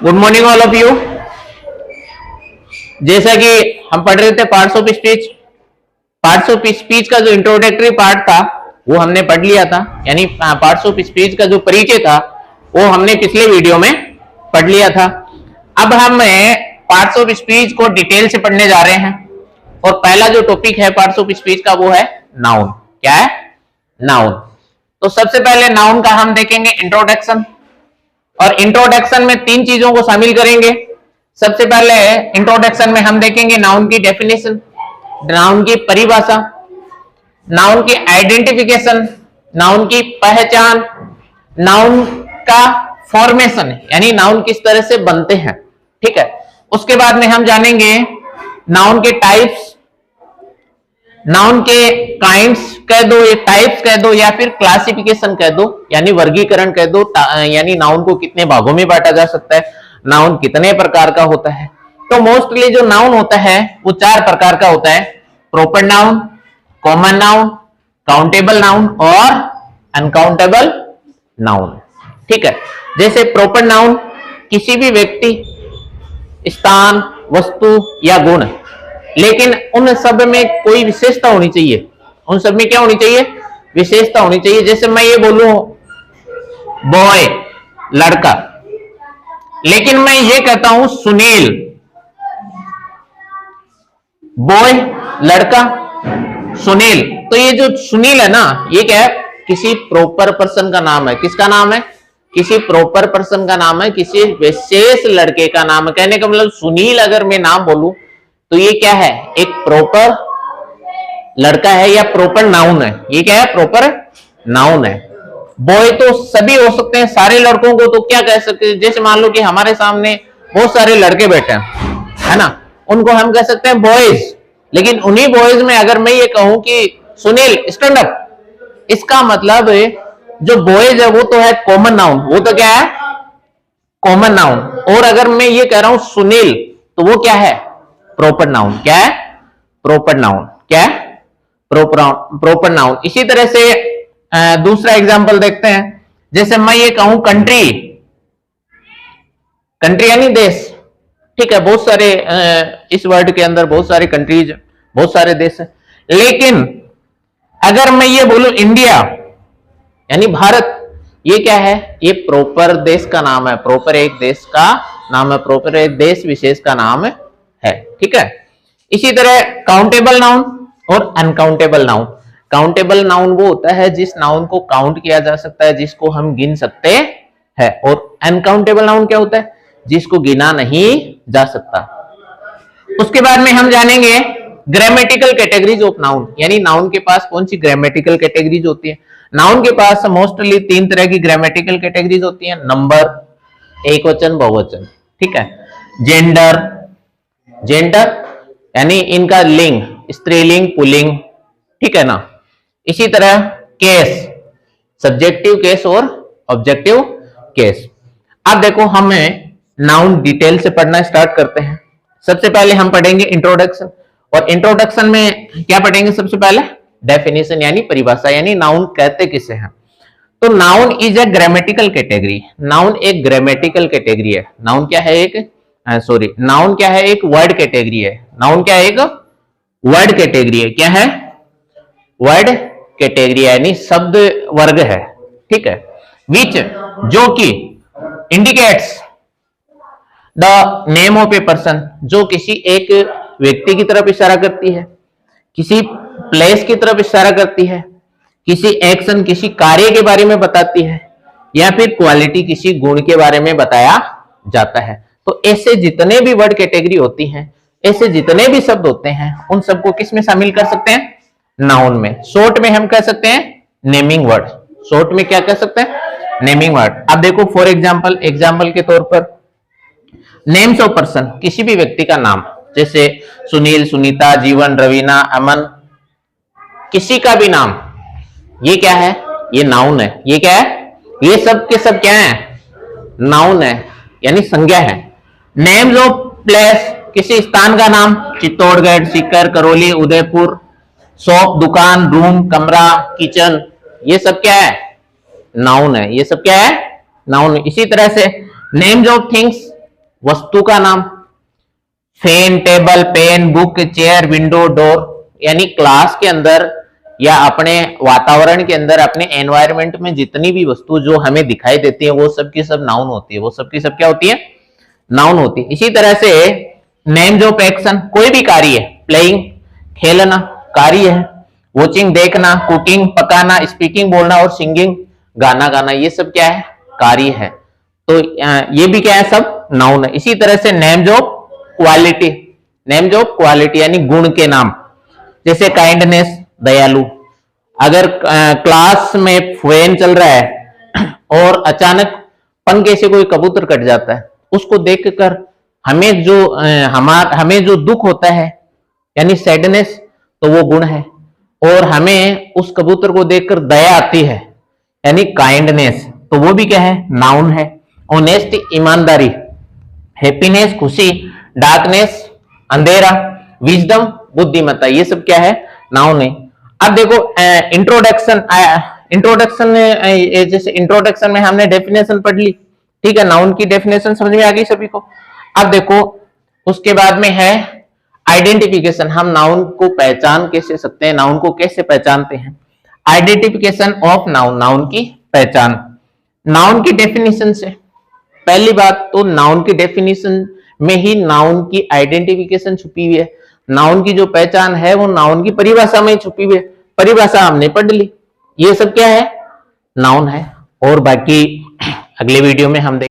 Good morning all of you. जैसा कि हम पढ़ रहे थे parts of speech, parts of speech का जो इंट्रोडक्टरी पार्ट था वो हमने पढ़ लिया था, यानी पार्ट्स ऑफ स्पीच का जो परिचय था वो हमने पिछले वीडियो में पढ़ लिया था। अब हम पार्ट्स ऑफ स्पीच को डिटेल से पढ़ने जा रहे हैं और पहला जो टॉपिक है पार्ट्स ऑफ स्पीच का वो है नाउन। क्या है? नाउन। तो सबसे पहले नाउन का हम देखेंगे इंट्रोडक्शन, और इंट्रोडक्शन में तीन चीजों को शामिल करेंगे। सबसे पहले इंट्रोडक्शन में हम देखेंगे नाउन की डेफिनेशन, नाउन की परिभाषा, नाउन की आइडेंटिफिकेशन, नाउन की पहचान, नाउन का फॉर्मेशन यानी नाउन किस तरह से बनते हैं। ठीक है। उसके बाद में हम जानेंगे नाउन के टाइप्स, नाउन के काइंड्स कह दो, ये टाइप्स कह दो या फिर क्लासिफिकेशन कह दो, यानी वर्गीकरण कह दो, यानी नाउन को कितने भागों में बांटा जा सकता है, नाउन कितने प्रकार का होता है। तो मोस्टली जो नाउन होता है वो चार प्रकार का होता है: proper noun, common noun, countable noun और अनकाउंटेबल नाउन। ठीक है। जैसे प्रॉपर नाउन किसी भी व्यक्ति, स्थान, वस्तु या गुण, लेकिन उन सब में कोई विशेषता होनी चाहिए। उन सब में क्या होनी चाहिए? विशेषता होनी चाहिए। जैसे मैं ये बोलूं बॉय, लड़का, लेकिन मैं ये कहता हूं सुनील, बॉय, लड़का, सुनील, तो ये जो सुनील है ना, ये क्या है? किसी प्रॉपर पर्सन का नाम है। किसका नाम है? किसी प्रॉपर पर्सन का नाम है, किसी विशेष लड़के का नाम है। कहने का मतलब सुनील अगर मैं नाम बोलूं तो ये क्या है? एक प्रॉपर लड़का है या प्रॉपर नाउन है। ये क्या है? प्रॉपर नाउन है। बॉय तो सभी हो सकते हैं, सारे लड़कों को तो क्या कह सकते हैं? जैसे मान लो कि हमारे सामने बहुत सारे लड़के बैठे हैं, है ना, उनको हम कह सकते हैं बॉयज। लेकिन उन्हीं बॉयज में अगर मैं ये कहूं कि सुनील स्टैंड अप, इसका मतलब जो बॉयज है वो तो है कॉमन नाउन, वो तो क्या है? Common noun. और अगर मैं ये कह रहा हूं सुनील तो वो क्या है? Proper noun. क्या है? Proper noun. क्या है? Proper noun. इसी तरह से दूसरा एग्जांपल देखते हैं। जैसे मैं ये कहूं कंट्री, कंट्री यानी देश। ठीक है। बहुत सारे इस वर्ल्ड के अंदर बहुत सारे कंट्रीज, बहुत सारे देश हैं। लेकिन अगर मैं ये बोलूं इंडिया यानी भारत, ये क्या है? ये प्रॉपर देश का नाम है, प्रॉपर एक देश का नाम है, प्रॉपर एक देश विशेष का नाम है। ठीक है। इसी तरह काउंटेबल नाउन और अनकाउंटेबल नाउन। काउंटेबल नाउन वो होता है जिस नाउन को काउंट किया जा सकता है, जिसको हम गिन सकते हैं। और अनकाउंटेबल नाउन क्या होता है? जिसको गिना नहीं जा सकता। उसके बाद में हम जानेंगे ग्रामेटिकल कैटेगरीज ऑफ नाउन, यानी नाउन के पास कौन सी ग्रामेटिकल कैटेगरीज होती है। नाउन के पास मोस्टली तीन तरह की ग्रामेटिकल कैटेगरीज होती हैं: नंबर, एकवचन, बहुवचन। ठीक है। जेंडर, जेंडर यानी इनका लिंग, स्त्रीलिंग, पुल्लिंग। ठीक है ना। इसी तरह केस, सब्जेक्टिव केस और ऑब्जेक्टिव केस। अब देखो हमें नाउन डिटेल से पढ़ना स्टार्ट करते हैं। सबसे पहले हम पढ़ेंगे इंट्रोडक्शन, और इंट्रोडक्शन में क्या पढ़ेंगे? सबसे पहले डेफिनेशन यानी परिभाषा, यानी नाउन कहते किसे हैं। तो noun is a grammatical category. Noun एक ग्रामेटिकल कैटेगरी है। नाउन क्या है? नाउन क्या है? एक वर्ड कैटेगरी है। नाउन क्या है? एक वर्ड कैटेगरी है। क्या है? वर्ड कैटेगरी यानी शब्द वर्ग है। ठीक है। विच, जो कि, indicates the name of a person, जो किसी एक व्यक्ति की तरफ इशारा करती है, किसी प्लेस की तरफ इशारा करती है, किसी एक्शन, किसी कार्य के बारे में बताती है, या फिर क्वालिटी, किसी गुण के बारे में बताया जाता है। तो ऐसे जितने भी वर्ड कैटेगरी होती हैं, ऐसे जितने भी शब्द होते हैं, उन सबको किस में शामिल कर सकते हैं? नाउन में। शॉर्ट में हम कह सकते हैं नेमिंग वर्ड। शॉर्ट में क्या कह सकते हैं? Naming word. अब देखो फॉर एग्जाम्पल, एग्जाम्पल के तौर पर नेम्स ऑफ पर्सन, किसी भी व्यक्ति का नाम, जैसे सुनील, सुनीता, जीवन, रवीना, अमन, किसी का भी नाम, ये क्या है? ये नाउन है। ये क्या है? ये सब के सब क्या है? नाउन है, यानी संज्ञा है। नेम्स ऑफ प्लेस, किसी स्थान का नाम, चित्तौड़गढ़, सीकर, करौली, उदयपुर, शॉप, दुकान, रूम, कमरा, किचन, ये सब क्या है? नाउन है। ये सब क्या है? नाउन। इसी तरह से नेम्स ऑफ थिंग्स, वस्तु का नाम, fan, table, pen, book, chair, window, door, यानी क्लास के अंदर या अपने वातावरण के अंदर, अपने एनवायरनमेंट में जितनी भी वस्तु जो हमें दिखाई देती है वो सब की सब नाउन होती है, वो सब की सब क्या होती है, नाउन होती है। इसी तरह से नेम्स ऑफ एक्शन, कोई भी कार्य, प्लेइंग खेलना कार्य है, वॉचिंग देखना, कुकिंग पकाना, स्पीकिंग बोलना और सिंगिंग गाना गाना, ये सब क्या है, कार्य है। तो ये भी क्या है, सब नाउन है। इसी तरह से names of quality, names of quality यानी गुण के नाम, जैसे काइंडनेस दयालु। अगर क्लास में फैन चल रहा है और अचानक पंखे से कोई कबूतर कट जाता है, उसको देखकर हमें जो दुख होता है यानी सैडनेस, तो वो गुण है। और हमें उस कबूतर को देखकर दया आती है यानी काइंडनेस, तो वो भी क्या है, नाउन है। ऑनेस्ट ईमानदारी, हैप्पीनेस खुशी, डार्कनेस अंधेरा, विजडम बुद्धिमत्ता, ये सब क्या है, नाउन है। अब देखो इंट्रोडक्शन, जैसे इंट्रोडक्शन में हमने डेफिनेशन पढ़ ली, ठीक है, नाउन की डेफिनेशन समझ में आ गई सभी को। अब देखो उसके बाद में है आइडेंटिफिकेशन, हम नाउन को पहचान कैसे सकते हैं, नाउन को कैसे पहचानते हैं। आइडेंटिफिकेशन ऑफ नाउन, नाउन की पहचान। नाउन की डेफिनेशन से, पहली बात तो नाउन की डेफिनेशन में ही नाउन की आइडेंटिफिकेशन छुपी हुई है। नाउन की जो पहचान है वो नाउन की परिभाषा में छुपी हुई है, परिभाषा हमने पढ़ ली, ये सब क्या है, नाउन है। और बाकी अगले वीडियो में हम